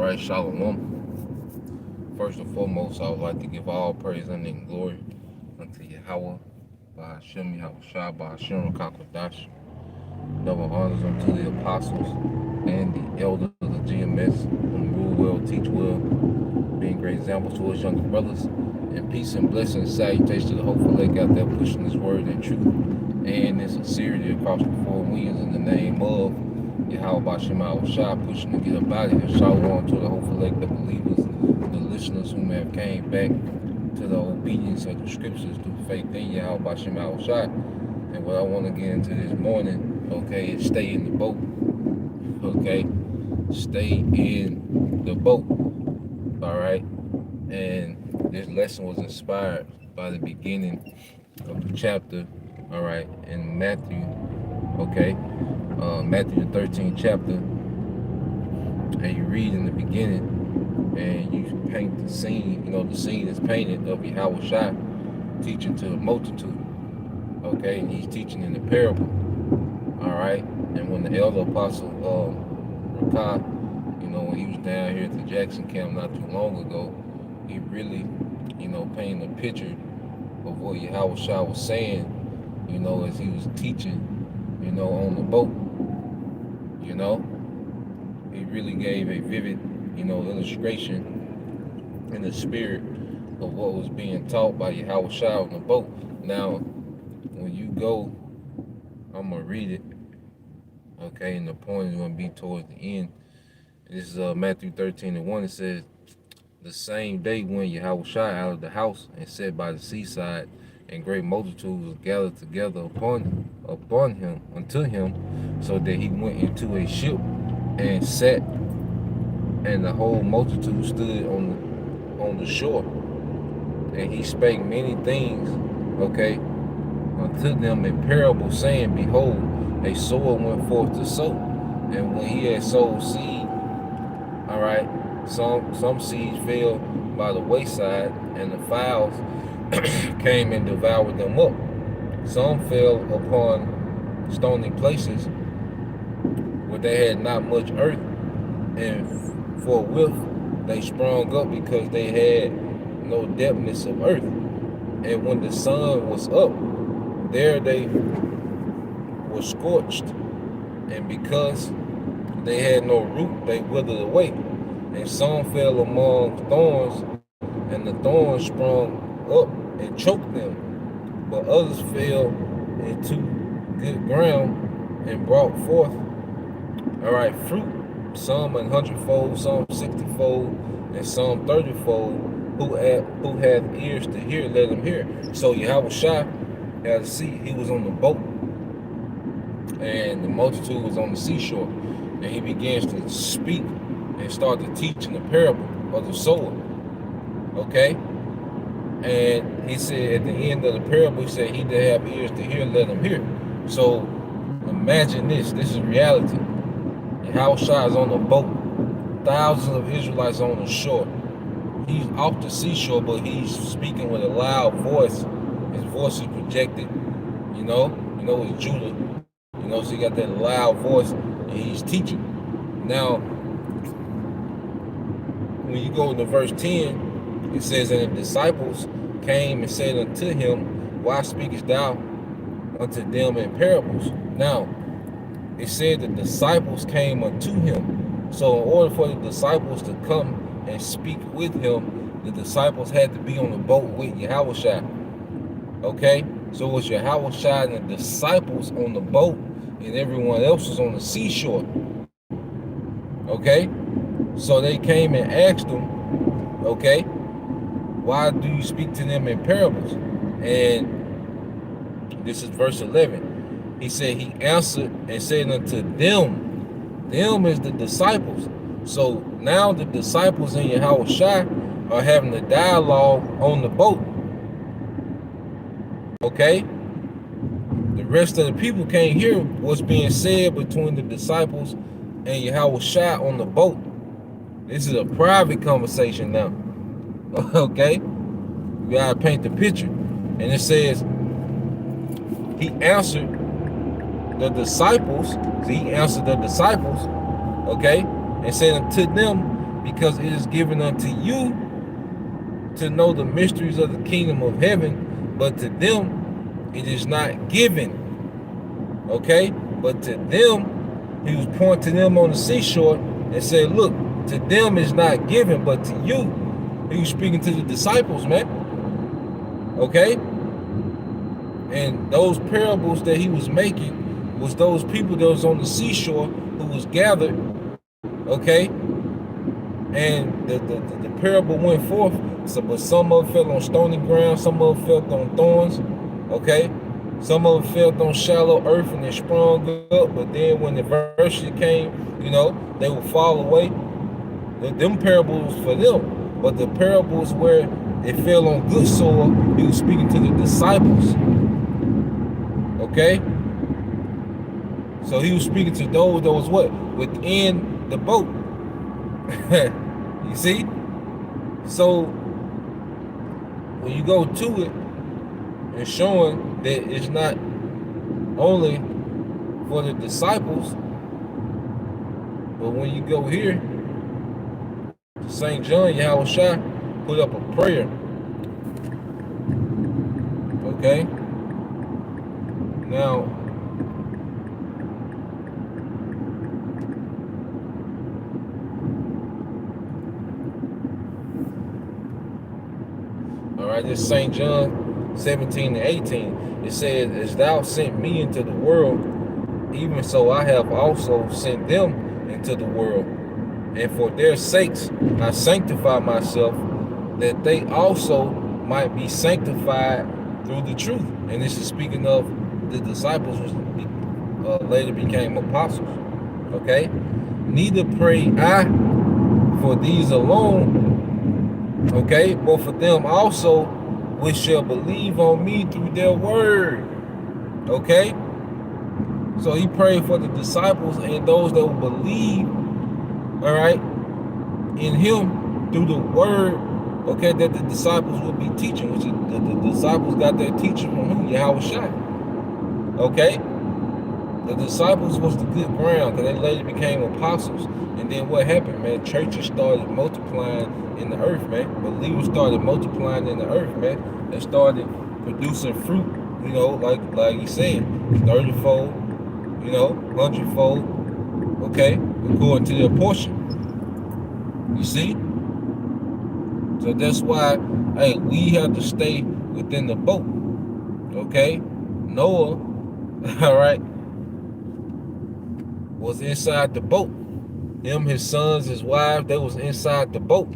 right, Shalom. First and foremost, I would like to give all praise and glory unto Yahweh, by Hashem Yahushua, by Hashem Rakakwadash. Double honors unto the apostles and the elders of the GMS, whom rule well, teach well, being great examples to us younger brothers. And peace and blessings, salutations to the hopeful lake out there pushing this word and truth and in sincerity across the four winds in the name of Yahweh Bashem Yahushua, pushing to get up out of here. Shalom to the hopeful lake, the believers, the listeners who have came back to the obedience of the scriptures through faith in Yahweh Bashem Yahushua. And what I want to get into this morning, okay, is stay in the boat. Okay, stay in the boat. All right, and this lesson was inspired by the beginning of the chapter. All right, in Matthew. Okay, Matthew the 13th chapter, and you read in the beginning, and you paint the scene. You know, the scene is painted of Yahweh teaching to the multitude. Okay, and he's teaching in the parable. All right, and when the elder apostle Rakah, you know, when he was down here at the Jackson camp not too long ago, he really, you know, painted a picture of what Yahweh was saying, you know, as he was teaching, you know, on the boat. You know, he really gave a vivid, you know, illustration in the spirit of what was being taught by Yahweh on the boat. Now, when you go, I'm going to read it, okay, and the point is going to be towards the end. This is Matthew 13:1. It says, the same day when Yahweh out of the house and sat by the seaside, and great multitudes was gathered together upon him, unto him, so that he went into a ship and sat, and the whole multitude stood on the shore. And he spake many things, okay, unto them in parables, saying, behold, a sower went forth to sow. And when he had sowed seed, all right, some seeds fell by the wayside, and the fowls came and devoured them up. Some fell upon stony places where they had not much earth, and forthwith they sprung up because they had no depthness of earth. And when the sun was up, there they were scorched, and because they had no root, they withered away. And some fell among thorns, and the thorns sprung up and choked them. But others fell into good ground and brought forth, all right, fruit, some 100-fold, some 60-fold, and some 30-fold. Who hath ears to hear, let him hear. So Yahweh had a seat. He was on the boat, and the multitude was on the seashore. And he begins to speak and start to teach in the parable of the sower. Okay? And he said at the end of the parable, he said, he that have ears to hear, let him hear. So imagine this. This is reality. Yahweh is on the boat. Thousands of Israelites on the shore. He's off the seashore, but he's speaking with a loud voice. His voice is projected, you know it's Judah, you know, so he got that loud voice, and he's teaching. Now, when you go into verse 10, it says, and the disciples came and said unto him, why speakest thou unto them in parables? Now, it said the disciples came unto him. So in order for the disciples to come and speak with him, the disciples had to be on the boat with Yahweh. Okay? So it was Yahweh and the disciples on the boat, and everyone else was on the seashore. Okay? So they came and asked him, okay, why do you speak to them in parables? And this is verse 11. He said, he answered and said unto them is the disciples. So now the disciples and Yahweh are having a dialogue on the boat. Okay? The rest of the people can't hear what's being said between the disciples and Yahweh on the boat. This is a private conversation now. Okay? You gotta paint the picture. And it says, he answered the disciples, okay, and said unto them, because it is given unto you to know the mysteries of the kingdom of heaven, but to them it is not given. Okay? But to them, he was pointing to them on the seashore and said, look, to them it's not given, but to you. He was speaking to the disciples, man. Okay? And those parables that he was making was those people that was on the seashore who was gathered, okay? And the parable went forth, so, but some of it fell on stony ground, some of it fell on thorns, okay? Some of it fell on shallow earth and it sprung up, but then when the adversity came, you know, they would fall away. Them parables for them, but the parables where it fell on good soil, he was speaking to the disciples. Okay? So he was speaking to those that was what? Within the boat. You see? So when you go to it and showing that it's not only for the disciples, but when you go here, St. John, Yahushua put up a prayer. Okay? Now, all right, this St. John 17 and 18. It says, as thou sent me into the world, even so I have also sent them into the world. And for their sakes I sanctify myself, that they also might be sanctified through the truth. And this is speaking of the disciples who later became apostles. Okay? Neither pray I for these alone, okay, but for them also which shall believe on me through their word. Okay? So he prayed for the disciples and those that will believe, all right, in him through the word, okay, that the disciples will be teaching, which the disciples got their teaching from who? Yahushua. Okay? The disciples was the good ground, because they later became apostles. And then what happened, man? Churches started multiplying in the earth, man. Believers started multiplying in the earth, man. They started producing fruit, you know, like he said, 30-fold, you know, 100-fold, okay, according to their portion. You see? So that's why, hey, we have to stay within the boat, okay? Noah, all right, was inside the boat. Him, his sons, his wife, they was inside the boat.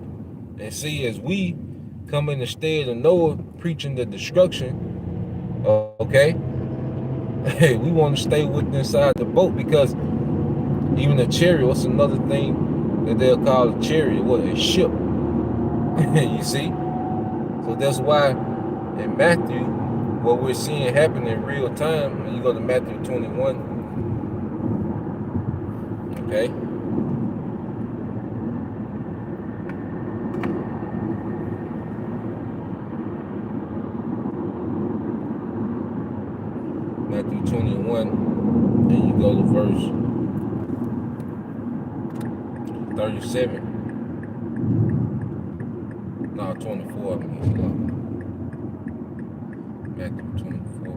And see, as we come in the stead of Noah preaching the destruction, okay, hey, we want to stay within inside the boat, because even a chariot, what's another thing that they'll call a chariot? What, a ship. You see? So that's why in Matthew, what we're seeing happen in real time, when you go to Matthew 21, okay? Matthew 21, and you go to verse 37. No, 24, I mean, Matthew 24.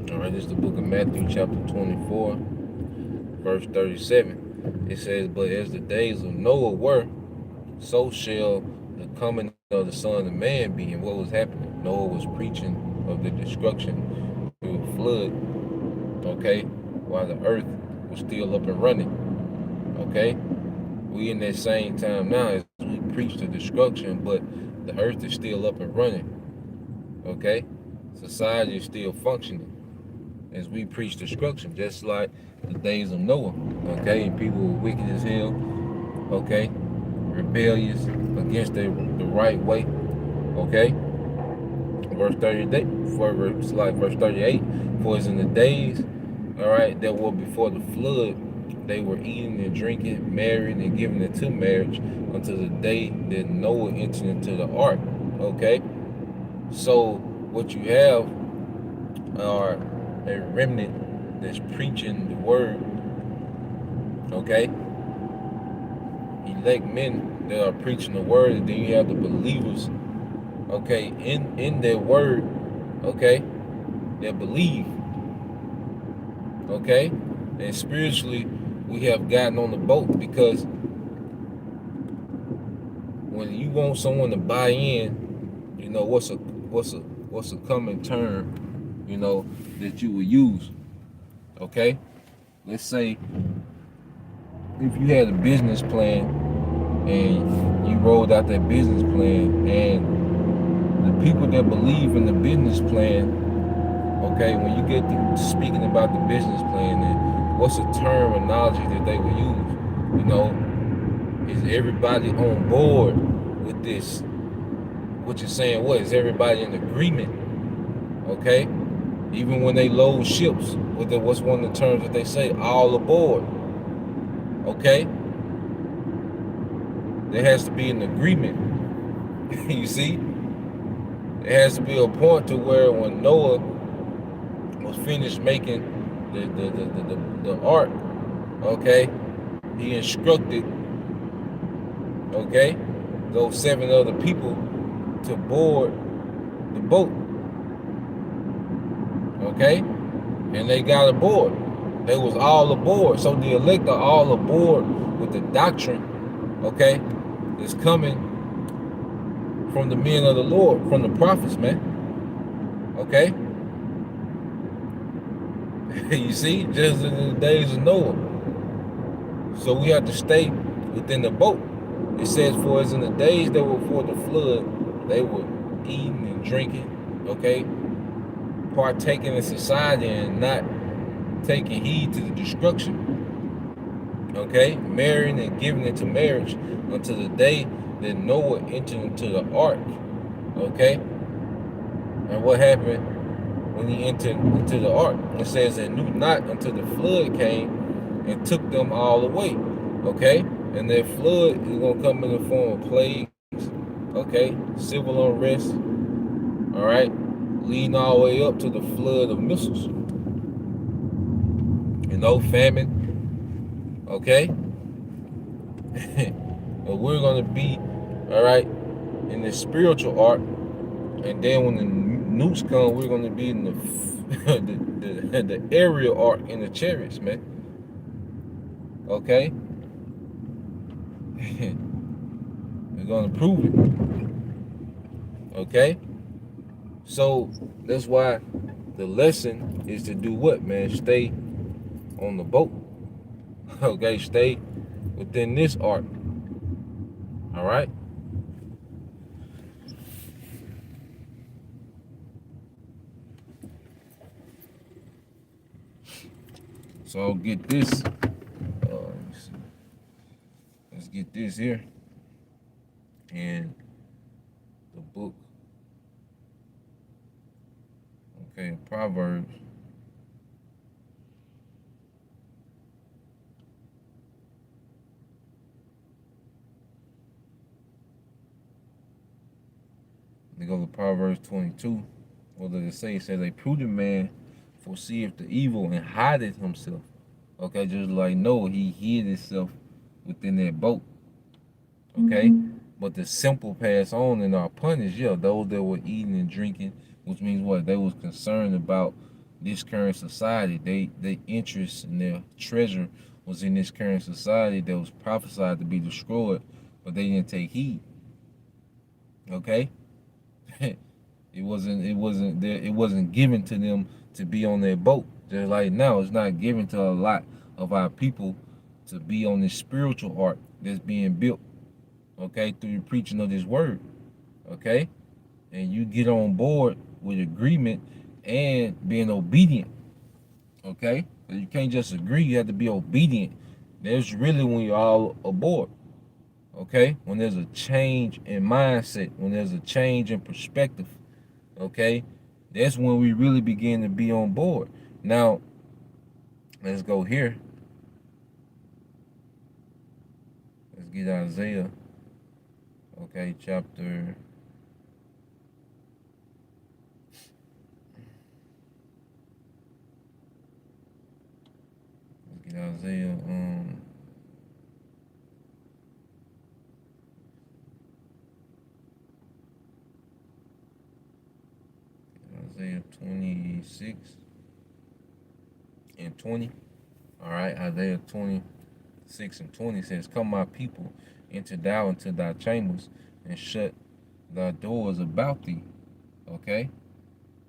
All right, this is the book of Matthew, chapter 24, verse 37. It says, but as the days of Noah were, so shall the coming of the Son of Man be. And what was happening? Noah was preaching of the destruction through a flood, okay, while the earth was still up and running, okay? We in that same time now as we preach the destruction, but the earth is still up and running, okay? Society is still functioning as we preach destruction, just like the days of Noah, okay? And people were wicked as hell, okay? Rebellious against the right way, okay? Verse 38, verse 38, for as in the days, all right, that were before the flood, they were eating and drinking, married and giving into marriage until the day that Noah entered into the ark, okay? So what you have are a remnant that's preaching the word, okay? Elect men that are preaching the word, and then you have the believers, okay, in their word, okay, that believe, okay? And spiritually, we have gotten on the boat because when you want someone to buy in, you know, what's a common term, you know, that you will use, okay? Let's say if you had a business plan and you rolled out that business plan, and the people that believe in the business plan, okay, when you get to speaking about the business plan, and what's a terminology that they will use, you know, is everybody on board with this? What you're saying, what is everybody in agreement, okay? Even when they load ships, what's one of the terms that they say? All aboard, okay? There has to be an agreement. You see, there has to be a point to where when Noah was finished making the ark, okay, he instructed, okay, those 7 other people to board the boat, okay, and they got aboard. They was all aboard. So the elect are all aboard with the doctrine, okay, that's coming from the men of the Lord, from the prophets, man, okay. You see, just in the days of Noah. So we have to stay within the boat. It says, for as in the days that were before the flood, they were eating and drinking, okay, partaking in society and not taking heed to the destruction, okay, marrying and giving into marriage until the day that Noah entered into the ark, okay. And what happened when he entered into the ark? It says, and knew not until the flood came and took them all away, okay. And that flood is going to come in the form of plagues, okay, civil unrest, all right, leading all the way up to the flood of missiles, you know, famine, okay. And we're going to be, all right, in the spiritual ark, and then when the nukes come, we're going to be in the the aerial ark in the chariots, man, okay. We're going to prove it, okay. So that's why the lesson is to do what, man? Stay on the boat. Okay, stay within this ark. All right. So I'll get this. Let's get this here. And the book. Okay, Proverbs. They go to Proverbs 22. What does it say? It says, a prudent man foreseeth the evil and hideth himself. Okay, just like Noah, he hid himself within that boat. Okay? But the simple pass on and are punished, yeah, those that were eating and drinking, which means what? They was concerned about this current society. They interest and their treasure was in this current society that was prophesied to be destroyed, but they didn't take heed. Okay? It wasn't given to them to be on their boat. Just like now, it's not given to a lot of our people to be on this spiritual ark that's being built, okay, through the preaching of this word, okay. And you get on board with agreement and being obedient, okay. You can't just agree, you have to be obedient. That's really when you're all aboard, okay. When there's a change in mindset, when there's a change in perspective, okay, that's when we really begin to be on board. Now, let's go here. Let's get Isaiah, okay, chapter Get Isaiah, Isaiah 26 and 20. All right, Isaiah 26 and 20 says, "Come, my people, enter thou into thy chambers, and shut thy doors about thee." Okay,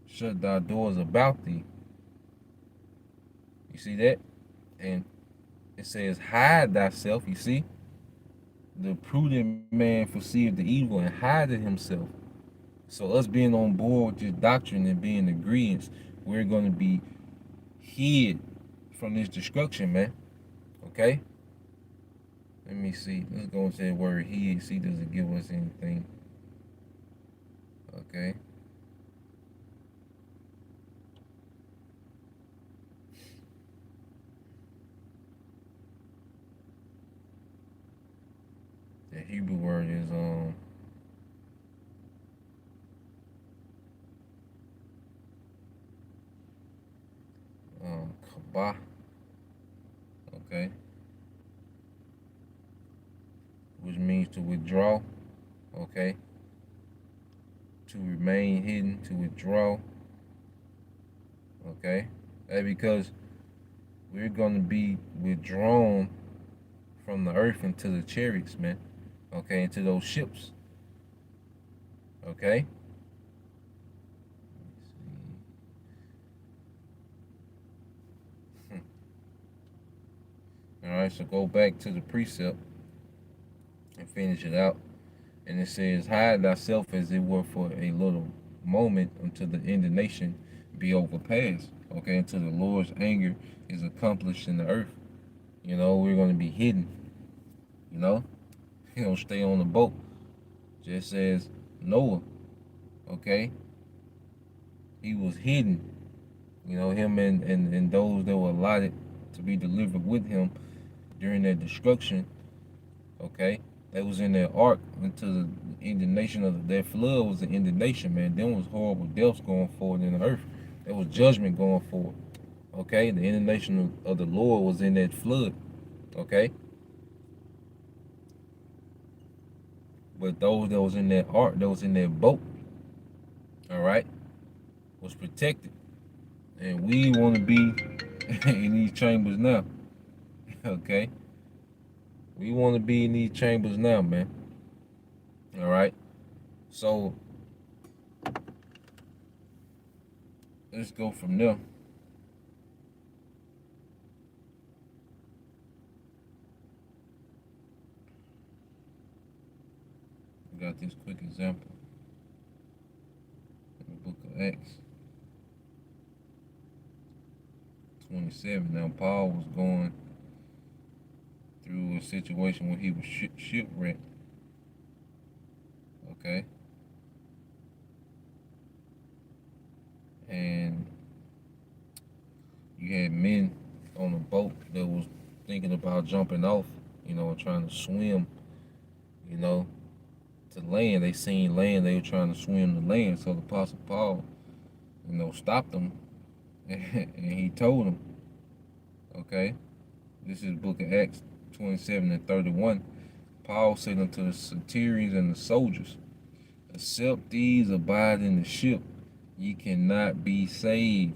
shut thy doors about thee. You see that? And it says, "Hide thyself." You see, the prudent man perceived the evil and hideth himself. So us being on board with this doctrine and being agreeance, we're going to be hid from this destruction, man. Okay? Let me see. Let's go into the word hid. See, does it give us anything? Okay. The Hebrew word is kabah. Okay. Which means to withdraw. Okay. To remain hidden, to withdraw. Okay. That's because we're gonna be withdrawn from the earth into the chariots, man. Okay, into those ships. Okay. All right, so go back to the precept and finish it out. And it says, "Hide thyself as it were for a little moment until the indignation be overpassed." Okay, until the Lord's anger is accomplished in the earth. You know, we're going to be hidden. You know, he don't stay on the boat. Just says Noah. Okay, he was hidden. You know, him and those that were allotted to be delivered with him during that destruction. Okay, they was in that ark until the indignation of that flood was the indignation, man. Then was horrible deaths going forward in the earth. There was judgment going forward. Okay, the indignation of the Lord was in that flood. Okay, but those that was in that ark, that was in that boat, all right, was protected. And we want to be in these chambers now. Okay, we want to be in these chambers now, man. All right, so let's go from there. We got this quick example in the book of Acts 27. Now, Paul was going through a situation where he was shipwrecked. Okay, and you had men on a boat that was thinking about jumping off, you know, and trying to swim, you know, to land. They seen land, they were trying to swim to land. So the Apostle Paul, you know, stopped them and he told them, okay, this is the book of Acts 27 and 31. Paul said unto the centurions and the soldiers, "Except these abide in the ship, ye cannot be saved."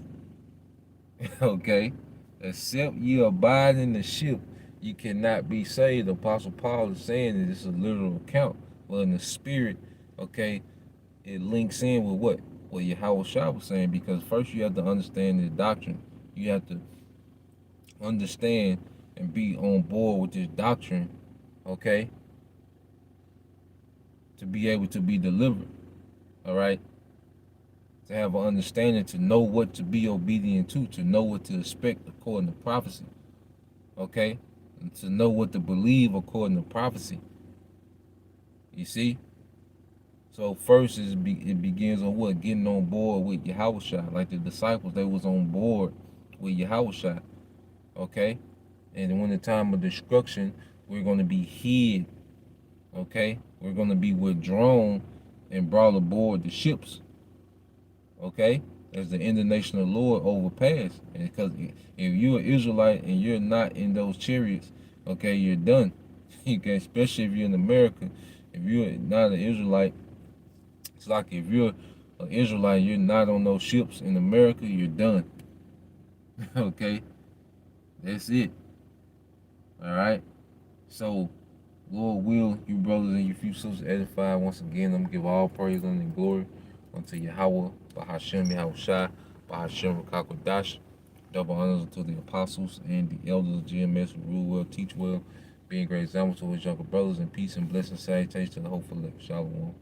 Okay? Except ye abide in the ship, you cannot be saved. The Apostle Paul is saying that it's a literal account. Well, in the spirit, okay, it links in with what? What Yahweh Shah was saying, because first you have to understand the doctrine. You have to understand and be on board with this doctrine, okay, to be able to be delivered, all right? To have an understanding, to know what to be obedient to know what to expect according to prophecy, okay? And to know what to believe according to prophecy. You see? So first it begins on what? Getting on board with Yahushua. Like the disciples, they was on board with Yahushua. Okay? And when the time of destruction, we're going to be hid. Okay? We're going to be withdrawn and brought aboard the ships. Okay? as the international Lord overpass. And because if you're an Israelite and you're not in those chariots, okay, you're done. Okay, especially if you're in America. If you're not an Israelite, it's like if you're an Israelite, you're not on those ships in America, you're done. Okay, that's it. All right. So, Lord will you brothers and you few sisters edify once again. I'm give all praise and glory unto Yahweh, Bahashem Yahushai, Bahashem Rakakwadash. Double honors unto the apostles and the elders of GMS who rule well, teach well, being great examples to his younger brothers, and peace and blessing salutation to the hopeful elect. Shalom.